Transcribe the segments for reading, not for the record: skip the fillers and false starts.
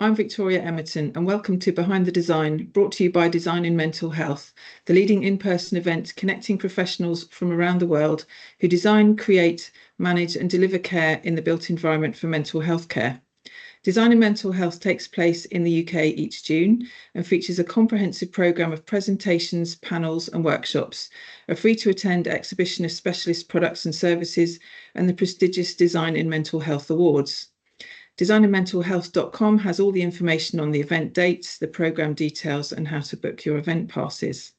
I'm Victoria Emerton, and welcome to Behind the Design, brought to you by Design in Mental Health, the leading in-person event connecting professionals from around the world who design, create, manage and deliver care in the built environment for mental health care. Design in Mental Health takes place in the UK each June and features a comprehensive programme of presentations, panels and workshops, a free-to-attend exhibition of specialist products and services, and the prestigious Design in Mental Health Awards. designinmentalhealth.com has all the information on the event dates, the programme details and how to book your event passes.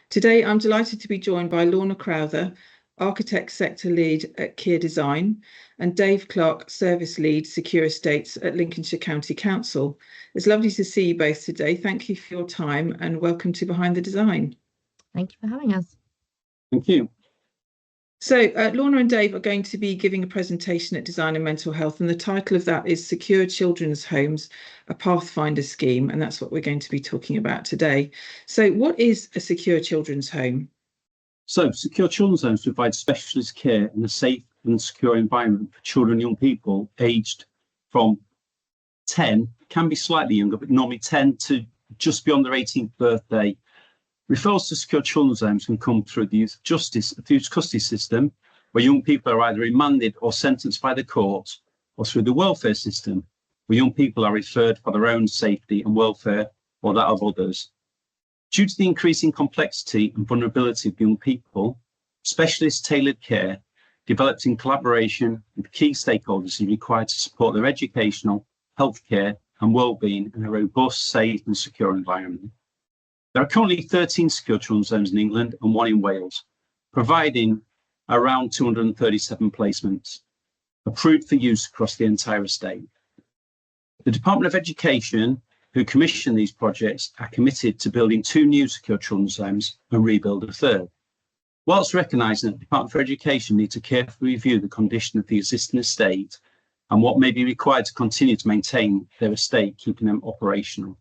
Today, I'm delighted to be joined by Lorna Crowther, Architect Sector Lead at Kier Design, and Dave Clarke, Service Lead, Secure Estates at Lincolnshire County Council. It's lovely to see you both today. Thank you for your time and welcome to Behind the Design. Thank you for having us. Thank you. So Lorna and Dave are going to be giving a presentation at Design in Mental Health, and the title of that is Secure Children's Homes, a Pathfinder Scheme, and that's what we're going to be talking about today. So what is a secure children's home? So secure children's homes provide specialist care in a safe and secure environment for children and young people aged from 10, can be slightly younger, but normally 10 to just beyond their 18th birthday. Referrals to secure children's homes can come through the youth custody system, where young people are either remanded or sentenced by the courts, or through the welfare system, where young people are referred for their own safety and welfare or that of others. Due to the increasing complexity and vulnerability of young people, specialist tailored care developed in collaboration with key stakeholders is required to support their educational, healthcare and well-being in a robust, safe and secure environment. There are currently 13 secure children's homes in England and 1 in Wales, providing around 237 placements, approved for use across the entire estate. The Department of Education, who commission these projects, are committed to building 2 new secure children's homes and rebuild a 3rd. Whilst recognising that the Department for Education needs to carefully review the condition of the existing estate and what may be required to continue to maintain their estate, keeping them operational.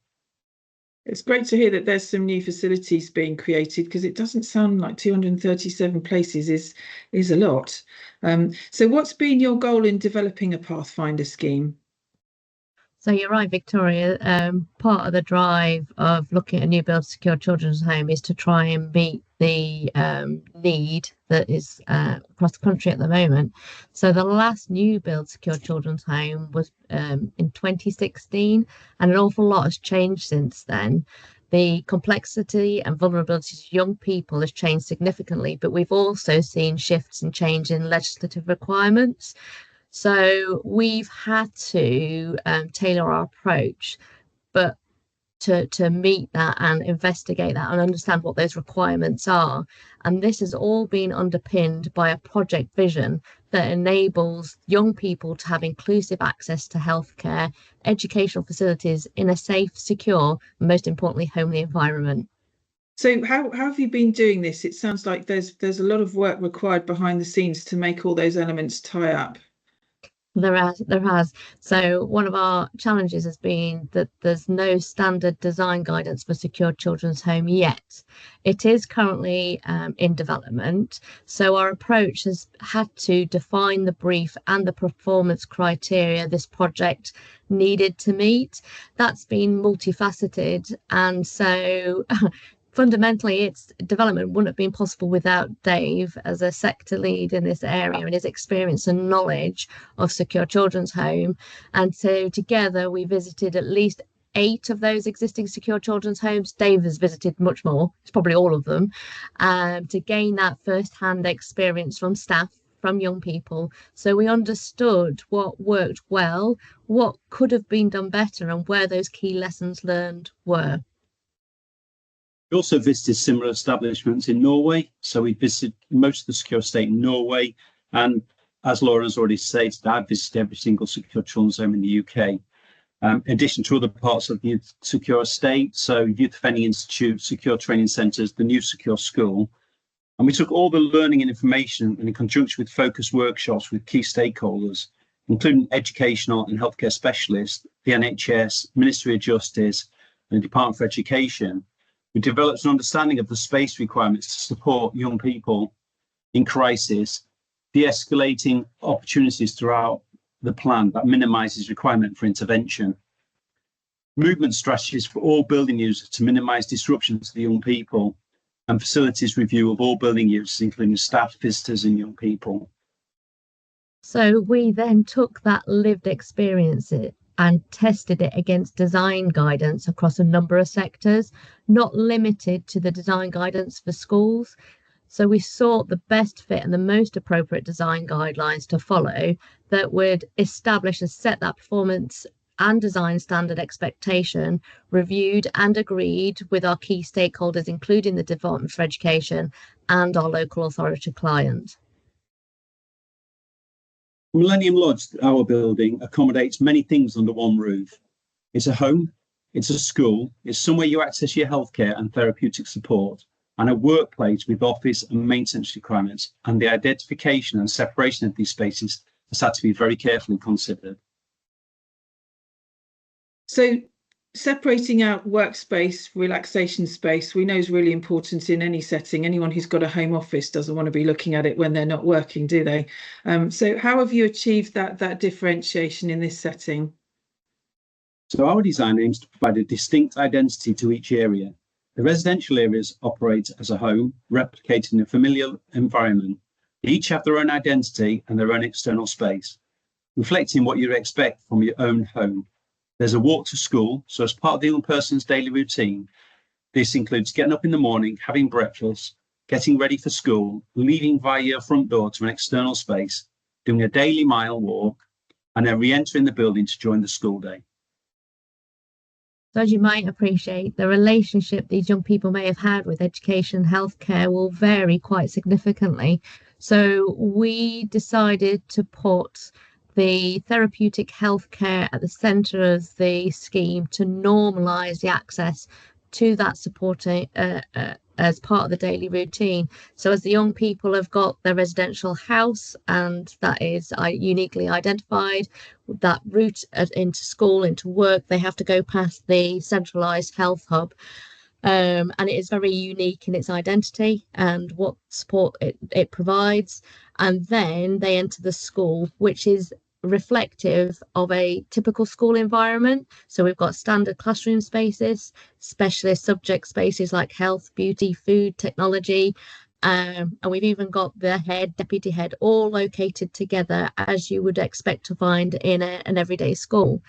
It's great to hear that there's some new facilities being created, because it doesn't sound like 237 places is a lot. So what's been your goal in developing a Pathfinder scheme? So you're right, Victoria. Part of the drive of looking at a new build secure children's home is to try and meet the need that is across the country at the moment. So the last new build secure children's home was in 2016, and an awful lot has changed since then. The complexity and vulnerability of young people has changed significantly, but we've also seen shifts and change in legislative requirements. So we've had to tailor our approach, but to meet that and investigate that and understand what those requirements are. And this has all been underpinned by a project vision that enables young people to have inclusive access to healthcare, educational facilities in a safe, secure, and most importantly, homely environment. So how have you been doing this? It sounds like there's a lot of work required behind the scenes to make all those elements tie up. There has. So one of our challenges has been that there's no standard design guidance for secure children's home yet. It is currently in development. So our approach has had to define the brief and the performance criteria this project needed to meet. That's been multifaceted. And so fundamentally, its development wouldn't have been possible without Dave as a sector lead in this area and his experience and knowledge of secure children's home. And so together we visited at least 8 of those existing secure children's homes. Dave has visited much more, it's probably all of them, to gain that first-hand experience from staff, from young people. So we understood what worked well, what could have been done better, and where those key lessons learned were. We also visited similar establishments in Norway. So we visited most of the secure estate in Norway. And as Laura has already stated, I've visited every single secure children's home in the UK. In addition to other parts of the secure estate, so Youth Offending Institute, secure training centres, the new secure school. And we took all the learning and information in conjunction with focused workshops with key stakeholders, including educational and healthcare specialists, the NHS, Ministry of Justice, and the Department for Education. We developed an understanding of the space requirements to support young people in crisis, de-escalating opportunities throughout the plan that minimises requirement for intervention. movement strategies for all building users to minimise disruption to the young people, and facilities review of all building users, including staff, visitors and young people. So we then took that lived experience and tested it against design guidance across a number of sectors, not limited to the design guidance for schools. So we sought the best fit and the most appropriate design guidelines to follow that would establish and set that performance and design standard expectation, reviewed and agreed with our key stakeholders, including the Department for Education and our local authority client. Millennium Lodge, our building, accommodates many things under one roof. It's a home, it's a school, it's somewhere you access your healthcare and therapeutic support, and a workplace with office and maintenance requirements, and the identification and separation of these spaces has had to be very carefully considered. So separating out workspace, relaxation space, we know is really important in any setting. Anyone who's got a home office doesn't want to be looking at it when they're not working, do they? So how have you achieved that differentiation in this setting? So our design aims to provide a distinct identity to each area. The residential areas operate as a home, replicated in a familiar environment. They each have their own identity and their own external space, reflecting what you'd expect from your own home. There's a walk to school, so as part of the young person's daily routine, this includes getting up in the morning, having breakfast, getting ready for school, leaving via your front door to an external space, doing a daily mile walk, and then re-entering the building to join the school day. So as you might appreciate, the relationship these young people may have had with education and healthcare will vary quite significantly. So we decided to put the therapeutic healthcare at the centre of the scheme to normalise the access to that supporting as part of the daily routine. So as the young people have got their residential house, and that is uniquely identified, that route into school, into work, they have to go past the centralised health hub. And it is very unique in its identity and what support it provides. And then they enter the school, which is reflective of a typical school environment. So we've got standard classroom spaces, specialist subject spaces like health, beauty, food, technology, and we've even got the head, deputy head, all located together as you would expect to find in an everyday school.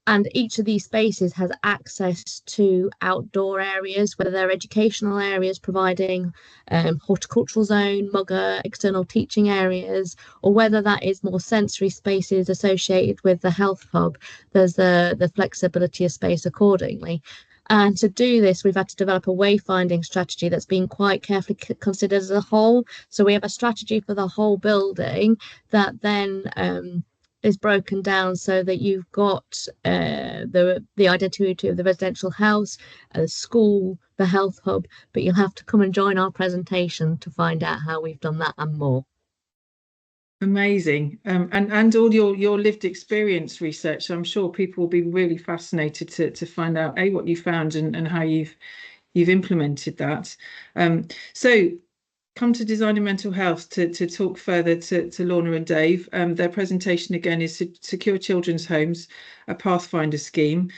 And each of these spaces has access to outdoor areas, whether they're educational areas providing horticultural zone, mugger, external teaching areas, or whether that is more sensory spaces associated with the health hub. There's the flexibility of space accordingly. And to do this, we've had to develop a wayfinding strategy that's been quite carefully considered as a whole. So we have a strategy for the whole building that then is broken down so that you've got the identity of the residential house, the school, the health hub, but you'll have to come and join our presentation to find out how we've done that and more. Amazing. And all your lived experience research, I'm sure people will be really fascinated to find out what you found and how you've implemented that. So come to Design and Mental Health to talk further to Lorna and Dave. Their presentation again is Secure Children's Homes, a Pathfinder Scheme.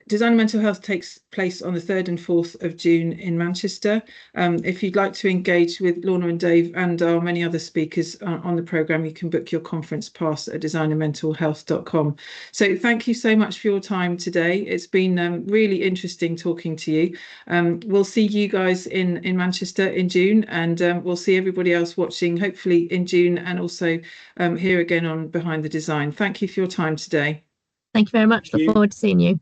Design and Mental Health takes place on the 3rd and 4th of June in Manchester. If you'd like to engage with Lorna and Dave and our many other speakers on the programme, you can book your conference pass at designandmentalhealth.com. So thank you so much for your time today. It's been really interesting talking to you. We'll see you guys in Manchester in June, and we'll see everybody else watching hopefully in June, and also here again on Behind the Design. Thank you for your time today. Thank you very much. Look forward to seeing you.